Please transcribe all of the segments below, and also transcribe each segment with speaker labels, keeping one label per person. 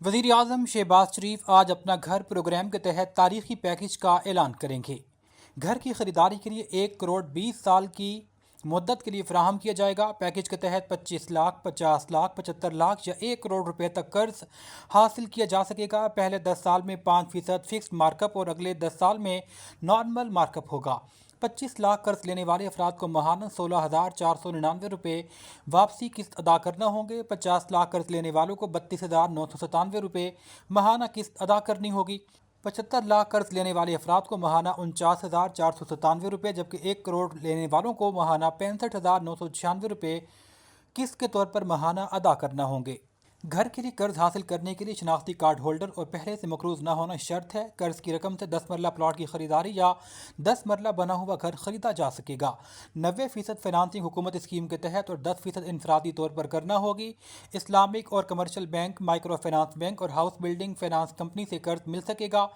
Speaker 1: वज़ीर आज़म शहबाज शरीफ आज अपना घर प्रोग्राम के तहत तारीखी पैकेज का ऐलान करेंगे। घर की खरीदारी के लिए 1 करोड़ 20 साल की मुद्दत के लिए फराहम किया जाएगा। पैकेज के तहत 25 लाख, 50 लाख, 75 लाख या 1 करोड़ रुपए तक कर्ज हासिल किया जा सकेगा। पहले 10 साल में 5% फिक्स्ड मार्कअप और अगले 10 साल में नॉर्मल मार्कअप होगा। 25 लाख कर्ज लेने वाले अफराद को माहाना 16,499 रुपये वापसी किस्त अदा करना होंगे। 50 लाख कर्ज लेने वालों को 32,997 रुपये माहाना किस्त अदा करनी होगी। 75 लाख कर्ज लेने वाले अफराद को माहाना 49,497 रुपये, जबकि 1 करोड़ लेने वालों को माहाना 65,996 रुपये किस्त के तौर पर माहाना अदा करना होंगे। घर के लिए कर्ज हासिल करने के लिए शनाख्ती कार्ड होल्डर और पहले से मकरूज ना होना शर्त है। कर्ज की रकम से 10 मरला प्लॉट की खरीदारी या 10 मरला बना हुआ घर खरीदा जा सकेगा। 90% फाइनेंसिंग हुकूमत स्कीम के तहत और 10% इनफरादी तौर पर करना होगी। इस्लामिक और commercial bank, micro finance bank और हाउस बिल्डिंग फाइनेंस कंपनी से कर्ज मिल सकेगा।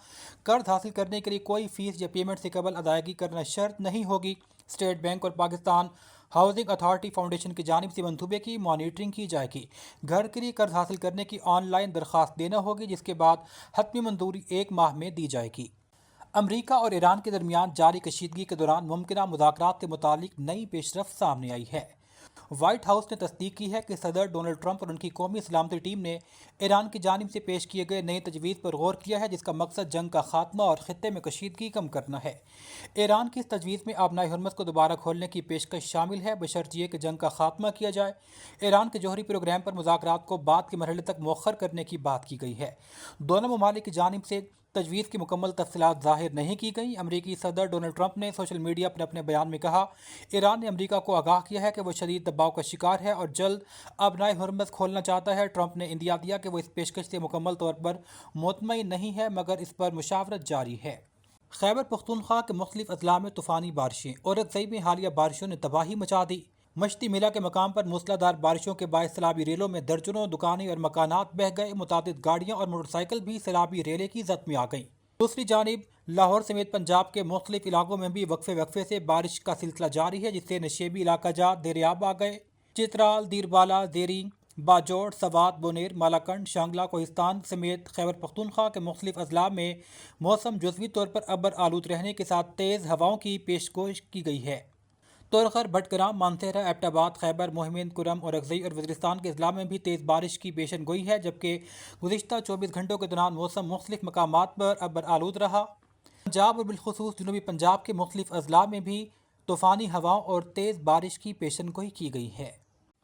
Speaker 1: कर्ज हासिल करने के लिए कोई फीस या पेमेंट से कबल अदायगी करना शर्त नहीं होगी। स्टेट बैंक और पाकिस्तान हाउसिंग अथॉरिटी फाउंडेशन की जानिब से मंसूबे की मॉनिटरिंग की जाएगी। घर के लिए कर्ज हासिल करने की ऑनलाइन दरख्वास्त देना होगी, जिसके बाद हतमी मंजूरी 1 माह में दी जाएगी। अमरीका और ईरान के दरमियान जारी कशीदगी के दौरान मुमकिना मुज़ाकरात से मुतालिक नई पेशरफ्त सामने आई है। व्हाइट हाउस ने तस्दीक की है कि सदर डोनाल्ड ट्रंप और उनकी कौमी सलामती टीम ने ईरान की जानिब से पेश किए गए नई तजवीज़ पर गौर किया है, जिसका मकसद जंग का खात्मा और खित्ते में कशीदगी कम करना है। ईरान की इस तजवीज़ में आबनाए हुर्मस को दोबारा खोलने की पेशकश शामिल है, बशर्त ये कि जंग का खात्मा किया जाए। ईरान के जौहरी प्रोग्राम पर मुज़ाकरात को बाद के मरहले तक मौखर करने की बात की गई है। दोनों ममालिक की जानिब से तजवीज़ की मुकम्मल तफसीलात ज़ाहिर नहीं की गई। अमरीकी सदर डोनाल्ड ट्रंप ने सोशल मीडिया पर अपने बयान में कहा, ईरान ने अमरीका को आगाह किया है कि वह शदीद दबाव का शिकार है और जल्द आबनाए हुर्मस खोलना चाहता है। ट्रंप ने इंदिया दिया कि वह इस पेशकश से मुकम्मल तौर पर मुतमईन नहीं है, मगर इस पर मुशावरत जारी है। खैबर पख्तूनख्वा के मुख्तलिफ अजला में तूफ़ानी बारिशें और रज़ई में हालिया बारिशों ने तबाही मचा दी। मश्ती मेला के मकाम पर मूसलाधार बारिशों के बायस सैलाबी रेलों में दर्जनों दुकानें और मकानात बह गए। मुतादिद गाड़ियाँ और मोटरसाइकिल भी सैलाबी रेले की जद में आ गईं। दूसरी जानिब लाहौर समेत पंजाब के मुख्तलिफ इलाकों में भी वक्फे वक्फे से बारिश का सिलसिला जारी है, जिससे नशेबी इलाका जात दरियाब आ गए। चित्राल, दीरबाला, देरी, बाजोड़, सवात, बोनेर, मालाकंड, शांगला, कोहिस्तान समेत खैबर पख्तूनख्वा के मुख्तलिफ अजला में मौसम जुज़वी तौर पर अबर आलूद रहने के साथ तेज़ हवाओं की पेशगोश की गई है। तोरखर, भटग्राम, मानसेरा, एबटाबाद, खैबर, मोहम्मद कुरम और अगजई और वज़ीरिस्तान के अजला में भी तेज़ बारिश की पेशन गोई है, जबकि गुज़िश्ता 24 घंटों के दौरान मौसम मुख्तलिफ मकामात पर अबर आलूद रहा। पंजाब और बिलखुसूस जनूबी पंजाब के मुख्तलिफ अजला में भी तूफ़ानी हवाओं और तेज़ बारिश की पेशन गोई की गई है।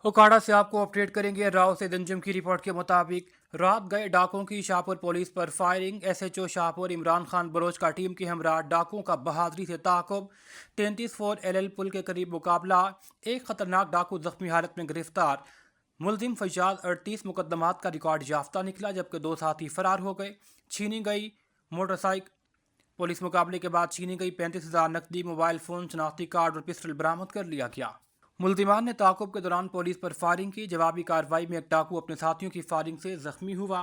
Speaker 1: उकाड़ा से आपको अपडेट करेंगे। राव से दंजम की रिपोर्ट के मुताबिक रात गए डाकुओं की शाहपुर पुलिस पर फायरिंग। SHO शाहपुर इमरान खान बलोच का टीम के हमरा डाकुओं का बहादुरी से ताक़ुब। 33 LL पुल के करीब मुकाबला। एक खतरनाक डाकू जख्मी हालत में गिरफ्तार। मुलजिम फैजाज 38 मुकदमात का रिकॉर्ड याफ्ता निकला, जबकि 2 साथी फरार हो गए। छीनी गई मोटरसाइकिल। पुलिस मुकाबले के बाद छीनी गई 35,000 नकदी, मोबाइल फ़ोन, शनाख्ती कार्ड और पिस्टल बरामद कर लिया गया। मुल्जिमान ने ताक़ुब के दौरान पुलिस पर फायरिंग की। जवाबी कार्रवाई में एक डाकू अपने साथियों की फायरिंग से जख्मी हुआ।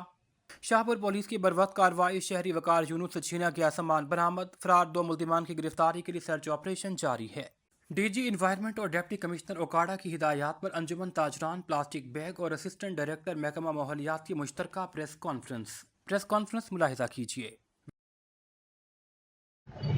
Speaker 1: शाहपुर पुलिस की बरवक्त कार्रवाई। शहरी वकार यूनुस से छीना गया सामान बरामद। फरार 2 मुल्जिमान की गिरफ्तारी के लिए सर्च ऑपरेशन जारी है। DG इन्वायरमेंट और डिप्टी कमिश्नर उकाड़ा की हिदायत पर अंजुमन ताजरान प्लास्टिक बैग और असिस्टेंट डायरेक्टर महकमा माहौलियात की मुश्तरका प्रेस कॉन्फ्रेंस मुलाहिजा कीजिए।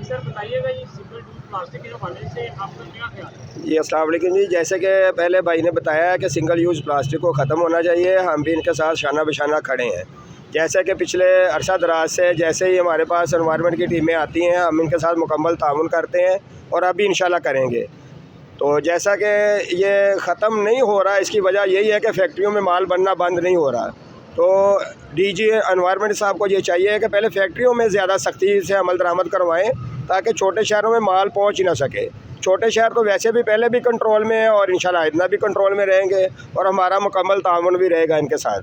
Speaker 2: सर बताइएगा, ये सिंगल यूज प्लास्टिक के हवाले से आपका क्या ख्याल है?
Speaker 3: जी अस्सलाम वालेकुम जी। जैसे कि पहले भाई ने बताया कि सिंगल यूज़ प्लास्टिक को ख़त्म होना चाहिए, हम भी इनके साथ शाना बशाना खड़े हैं। जैसे कि पिछले अरसा दराज से जैसे ही हमारे पास एनवायरनमेंट की टीमें आती हैं, हम इनके साथ मुकम्मल ताउन करते हैं और अभी इंशाल्लाह करेंगे। तो जैसा कि ये ख़त्म नहीं हो रहा, इसकी वजह यही है कि फैक्ट्रियों में माल बनना बंद नहीं हो रहा। तो DG एनवायरनमेंट साहब को ये चाहिए कि पहले फैक्ट्रियों में ज़्यादा सख्ती से अमल दरामद करवाएँ, ताकि छोटे शहरों में माल पहुंच ही ना सके। छोटे शहर तो वैसे भी पहले भी कंट्रोल में है और इंशाल्लाह इतना भी कंट्रोल में रहेंगे और हमारा मुकम्मल ताउन भी रहेगा इनके साथ।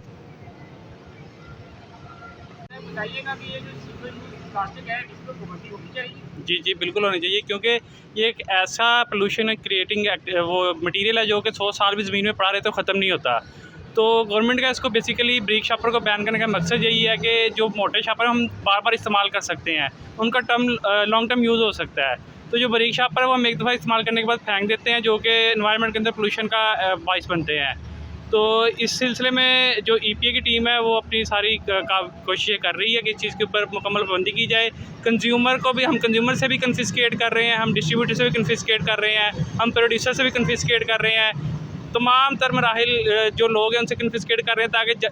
Speaker 2: बताइएगा कि ये जो सिंगल यूज प्लास्टिक है, इस पर पाबंदी होनी चाहिए?
Speaker 4: जी बिल्कुल होनी चाहिए, क्योंकि ये एक ऐसा पोल्यूशन क्रिएटिंग वो मटेरियल है जो कि 100 साल भी ज़मीन में पड़ा रहे तो ख़त्म नहीं होता। तो गवर्नमेंट का इसको बेसिकली ब्रिक शापर को बैन करने का मकसद यही है कि जो मोटे शापर हम बार बार इस्तेमाल कर सकते हैं, उनका लॉन्ग टर्म यूज़ हो सकता है। तो जो ब्रिक शापर है वो हम एक दफ़ा इस्तेमाल करने के बाद फेंक देते हैं, जो कि एनवायरनमेंट के अंदर पोल्यूशन का बाइस बनते हैं। تو اس سلسلے میں جو EPA کی ٹیم ہے وہ اپنی ساری کوششیں کر رہی ہے کہ اس چیز کے اوپر مکمل پابندی کی جائے. کنزیومر کو بھی ہم کنزیومر سے بھی کنفسکیٹ کر رہے ہیں, ہم ڈسٹریبیوٹر سے بھی کنفسکیٹ کر رہے ہیں, ہم پروڈیوسر سے بھی کنفسکیٹ کر رہے ہیں. تمام تر مراحل جو لوگ ہیں ان سے کنفسکیٹ کر رہے ہیں تاکہ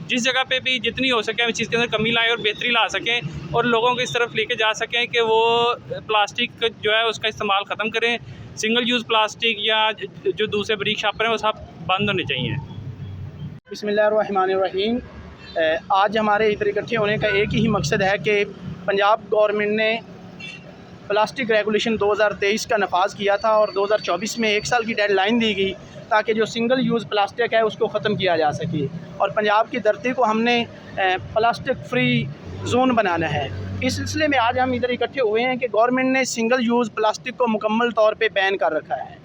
Speaker 4: جس جگہ پہ بھی جتنی ہو سکے ہم اس چیز کے اندر کمی لائیں اور بہتری لا سکیں اور لوگوں کو اس طرف لے کے جا سکیں کہ وہ پلاسٹک جو ہے اس کا استعمال ختم کریں. سنگل یوز پلاسٹک یا جو دوسرے بریک شاپر ہیں وہ سب بند ہونے چاہیے.
Speaker 5: بسم اللہ الرحمن الرحیم. آج ہمارے ادھر اکٹھے ہونے کا ایک ہی مقصد ہے کہ پنجاب گورنمنٹ نے پلاسٹک ریگولیشن 2023 کا نفاذ کیا تھا اور 2024 میں 1 سال کی ڈیڈ لائن دی گئی تاکہ جو سنگل یوز پلاسٹک ہے اس کو ختم کیا جا سکے اور پنجاب کی دھرتی کو ہم نے پلاسٹک فری زون بنانا ہے. اس سلسلے میں آج ہم ادھر اکٹھے ہوئے ہیں کہ گورنمنٹ نے سنگل یوز پلاسٹک کو مکمل طور پہ بین کر رکھا ہے.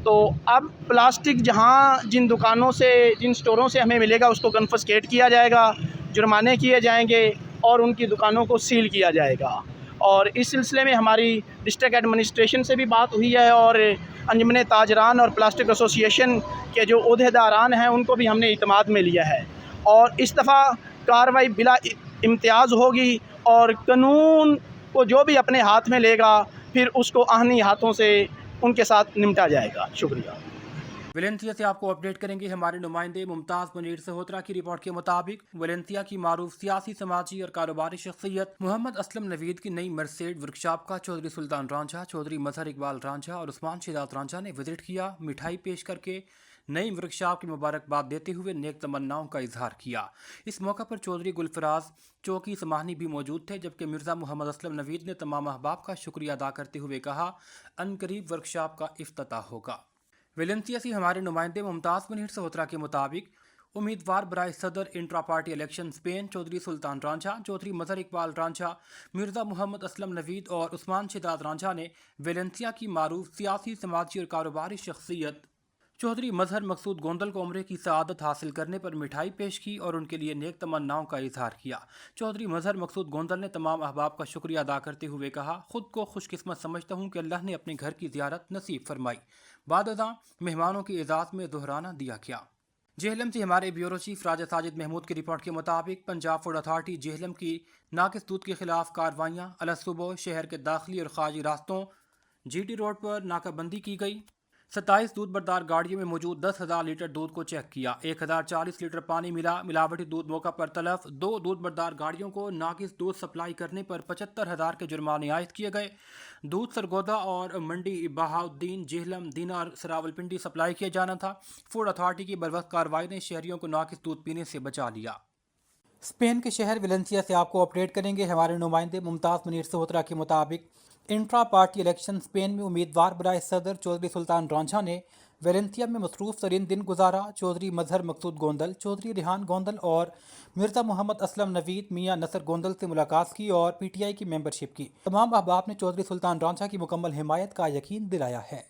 Speaker 5: تو اب پلاسٹک جہاں جن دکانوں سے جن سٹوروں سے ہمیں ملے گا اس کو کنفسکیٹ کیا جائے گا, جرمانے کیے جائیں گے اور ان کی دکانوں کو سیل کیا جائے گا. اور اس سلسلے میں ہماری ڈسٹرکٹ ایڈمنسٹریشن سے بھی بات ہوئی ہے اور انجمن تاجران اور پلاسٹک ایسوسیشن کے جو عہدیداران ہیں ان کو بھی ہم نے اعتماد میں لیا ہے اور اس دفعہ کارروائی بلا امتیاز ہوگی اور قانون کو جو بھی اپنے ہاتھ میں لے گا پھر اس کو آہنی ہاتھوں سے ان کے ساتھ نمٹا جائے گا. شکریہ.
Speaker 1: ویلنسیا سے آپ کو اپڈیٹ کریں گے ہمارے نمائندے ممتاز منیر سہوترا کی رپورٹ کے مطابق ویلنسیا کی معروف سیاسی, سماجی اور کاروباری شخصیت محمد اسلم نوید کی نئی مرسیڈ ورکشاپ کا چودھری سلطان رانجھا, چودھری مظہر اقبال رانجھا اور عثمان شہزاد رانجھا نے وزٹ کیا. مٹھائی پیش کر کے نئی ورکشاپ کی مبارکباد دیتے ہوئے نیک تمناؤں کا اظہار کیا. اس موقع پر چودھری گلفراز چوکی سماہنی بھی موجود تھے جبکہ مرزا محمد اسلم نوید نے تمام احباب کا شکریہ ادا کرتے ہوئے کہا عنقریب ورکشاپ کا افتتاح ہوگا. ویلنسیا سے ہمارے نمائندے ممتاز منیر سہوترا کے مطابق امیدوار برائے صدر intra party election Spain Chaudhry Sultan Ranjha, Chaudhry Mazhar Iqbal Ranjha, Mirza Muhammad Aslam Naveed اور عثمان شہزاد رانجھا نے ویلنسیا کی معروف سیاسی, سماجی اور کاروباری شخصیت چودھری مظہر مقصود گوندل کو عمرے کی سعادت حاصل کرنے پر مٹھائی پیش کی اور ان کے لیے نیک تمناؤں کا اظہار کیا. چودھری مظہر مقصود گوندل نے تمام احباب کا شکریہ ادا کرتے ہوئے کہا خود کو خوش قسمت سمجھتا ہوں کہ اللہ نے اپنے گھر کی زیارت نصیب فرمائی. بعد ازاں مہمانوں کی اعزاز میں دہرانہ دیا گیا. جہلم سے ہمارے بیورو چیف راجہ ساجد محمود کی رپورٹ کے مطابق پنجاب فوڈ اتھارٹی جہلم کی ناقص دودھ کے خلاف کاروائیاں. صبح شہر کے داخلی اور خارجی راستوں GT روڈ پر ناکہ بندی کی گئی. 27 دودھ بردار گاڑیوں میں موجود 10,000 لیٹر دودھ کو چیک کیا. 1,040 لیٹر پانی ملا. ملاوٹی دودھ موقع پر تلف. 2 دودھ بردار گاڑیوں کو ناقص دودھ سپلائی کرنے پر 75,000 کے جرمانے عائد کیے گئے. دودھ سرگودا اور منڈی بہاؤالدین جہلم دینا اور سراولپنڈی سپلائی کیا جانا تھا. فوڈ اتھارٹی کی بروقت کارروائی نے شہریوں کو ناقص دودھ پینے سے بچا لیا. اسپین کے شہر ویلنسیا سے آپ کو اپڈیٹ کریں گے ہمارے نمائندے ممتاز منیر سہوترا کے مطابق انٹرا پارٹی الیکشن اسپین میں امیدوار برائے صدر چودھری سلطان رانجھا نے ویلنسیا میں مصروف ترین دن گزارا. چودھری مظہر مقصود گوندل, چودھری ریحان گوندل اور مرزا محمد اسلم نوید میاں نصر گوندل سے ملاقات کی اور PTI کی ممبرشپ کی. تمام احباب نے چودھری سلطان رانجھا کی مکمل حمایت کا یقین دلایا ہے.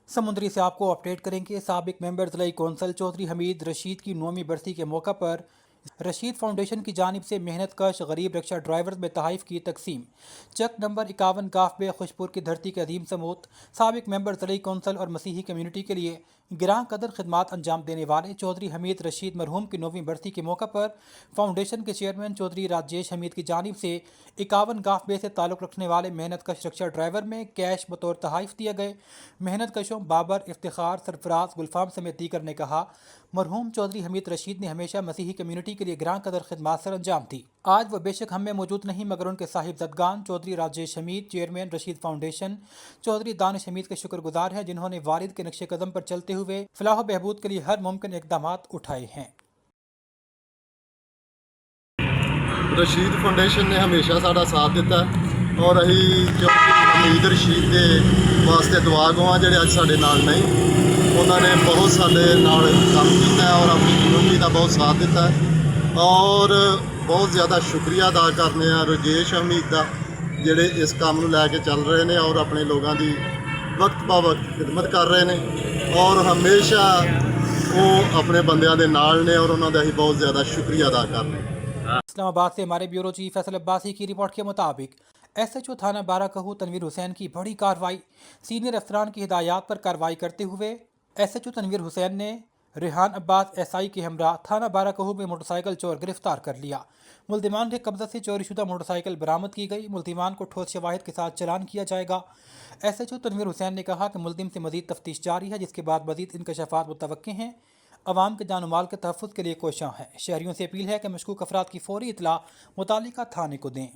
Speaker 1: سمندری سے آپ کو اپڈیٹ کریں گے سابق ممبر ضلعی کونسل چودھری حمید رشید کی 9ویں برسی کے موقع پر رشید فاؤنڈیشن کی جانب سے محنت کش غریب رکشہ ڈرائیورز میں تحائف کی تقسیم. چک نمبر 51 کاف بے خوشپور کی دھرتی کے عظیم سموت سابق ممبر ضلعی کونسل اور مسیحی کمیونٹی کے لیے گراں قدر خدمات انجام دینے والے چودھری حمید رشید مرحوم کی 9ویں برسی کے موقع پر فاؤنڈیشن کے چیئرمین چودھری راجیش حمید کی جانب سے 51 کاف بے سے تعلق رکھنے والے محنت کش رکشہ ڈرائیور میں کیش بطور تحائف دیے گئے. محنت کشوں بابر, افتخار, سرفراز, گلفام سمیت دیگر نے کہا مرحوم چودھری حمید رشید نے ہمیشہ مسیحی کمیونٹی کے لیے گراں قدر خدمات سر انجام دی. آج وہ بے شک ہم میں موجود نہیں مگر ان کے صاحب زدگان چودھری راجیش حمید چیئرمین رشید فاؤنڈیشن چودھری دانش حمید کے شکر گزار ہیں جنہوں نے والد کے نقش قدم پر چلتے ہوئے فلاح و بہبود کے لیے ہر ممکن اقدامات اٹھائے ہیں.
Speaker 6: رشید فاؤنڈیشن نے ہمیشہ ساڈا ساتھ دیتا ہے اور اہی چودھری حمید رشید کے واسطے دعا گواں جڑے اج ساڈے نال نہیں. انہوں نے بہت سارے نال کام کیا ہے اور اپنی کمیونٹی کا بہت ساتھ دیتا ہے اور بہت زیادہ شکریہ ادا کرنے ہیں راجیش حمید کا جڑے اس کام نو لے کے چل رہے ہیں اور اپنے لوگوں کی وقت با وقت خدمت کر رہے ہیں اور ہمیشہ وہ اپنے بندیاں دے نال نے اور انہوں کا ہی بہت زیادہ شکریہ ادا کرنے.
Speaker 1: اسلام آباد سے ہمارے بیورو چیف فیصل عباسی کی رپورٹ کے مطابق SHO تھانہ بارہ کہو تنویر حسین کی بڑی کارروائی. سینئر افسران کی ہدایات پر کارروائی کرتے ہوئے SHO تنویر حسین نے रेहान अब्बास एसआई के हमरा थाना बाराकहू में मोटरसाइकिल चोर गिरफ्तार कर लिया। मुल्जिमान के कब्जा से चोरीशुदा मोटरसाइकिल बरामद की गई। मुल्जिमान को ठोस शवाहिद के साथ चालान किया जाएगा। एसएचओ तनवीर हुसैन ने कहा कि मुल्जिम से मजीद तफ्तीश जारी है, जिसके बाद मजीद इंकशाफात मुतवक्के हैं। अवाम के जान माल के तहफ़्फ़ुज़ के लिए कोशिशां हैं। शहरियों से अपील है कि मशकूक अफराद की फौरी इत्तला मुतालिका थाने को दें।